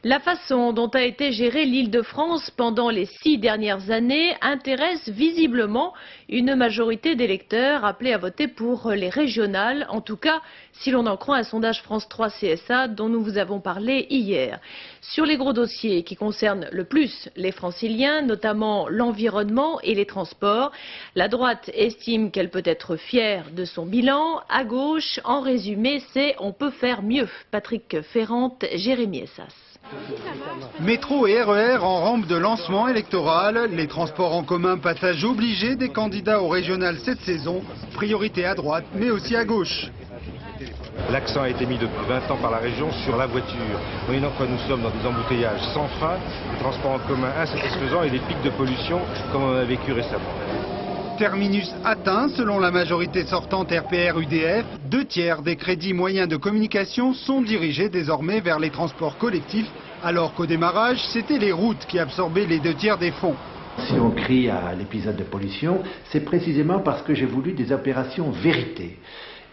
La façon dont a été gérée l'Île-de-France pendant les 6 dernières années intéresse visiblement une majorité d'électeurs appelés à voter pour les régionales, en tout cas si l'on en croit un sondage France 3 CSA dont nous vous avons parlé hier. Sur les gros dossiers qui concernent le plus les franciliens, notamment l'environnement et les transports, la droite estime qu'elle peut être fière de son bilan. À gauche, en résumé, c'est on peut faire mieux. Patrick Ferrante, Jérémy Essas. Métro et RER en rampe de lancement électoral, les transports en commun passage obligé des candidats au régional cette saison, priorité à droite mais aussi à gauche. L'accent a été mis depuis 20 ans par la région sur la voiture. Moyennant quoi nous sommes dans des embouteillages sans fin, des transports en commun insatisfaisants et des pics de pollution comme on a vécu récemment. Terminus atteint selon la majorité sortante RPR-UDF. 2/3 des crédits moyens de communication sont dirigés désormais vers les transports collectifs, alors qu'au démarrage, c'était les routes qui absorbaient les 2/3 des fonds. Si on crie à l'épisode de pollution, c'est précisément parce que j'ai voulu des opérations vérité.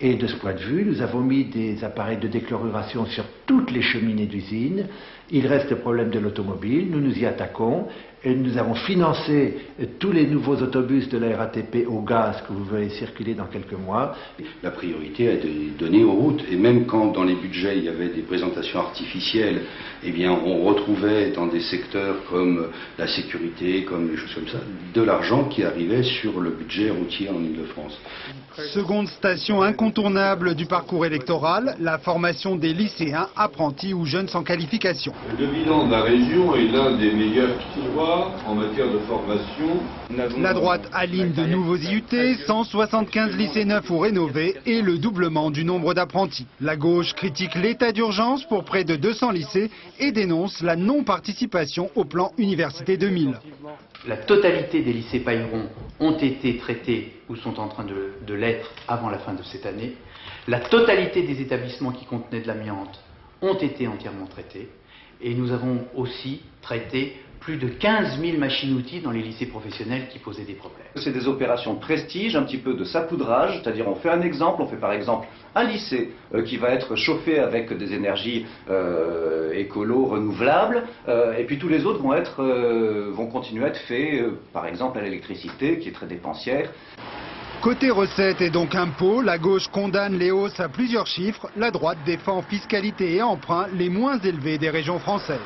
Et de ce point de vue, nous avons mis des appareils de déchloruration sur toutes les cheminées d'usine. Il reste le problème de l'automobile, nous nous y attaquons. Et nous avons financé tous les nouveaux autobus de la RATP au gaz que vous verrez circuler dans quelques mois. La priorité a été donnée aux routes, et même quand dans les budgets il y avait des présentations artificielles, eh bien on retrouvait dans des secteurs comme la sécurité, comme des choses comme ça, de l'argent qui arrivait sur le budget routier en Île-de-France. Seconde station incontournable du parcours électoral, la formation des lycéens, apprentis ou jeunes sans qualification. Le bilan de la région est l'un des meilleurs qui soit en matière de formation. La droite aligne de nouveaux IUT, 175 lycées neufs ou rénovés et le doublement du nombre d'apprentis. La gauche critique l'état d'urgence pour près de 200 lycées et dénonce la non-participation au plan Université 2000. La totalité des lycées Pailleron ont été traités ou sont en train de l'être avant la fin de cette année. La totalité des établissements qui contenaient de l'amiante ont été entièrement traités. Et nous avons aussi traité plus de 15 000 machines-outils dans les lycées professionnels qui posaient des problèmes. C'est des opérations de prestige, un petit peu de sapoudrage, c'est-à-dire on fait un exemple, on fait par exemple un lycée qui va être chauffé avec des énergies écolo renouvelables, et puis tous les autres vont continuer à être faits, par exemple à l'électricité qui est très dépensière. Côté recettes et donc impôts, la gauche condamne les hausses à plusieurs chiffres, la droite défend fiscalité et emprunt les moins élevés des régions françaises.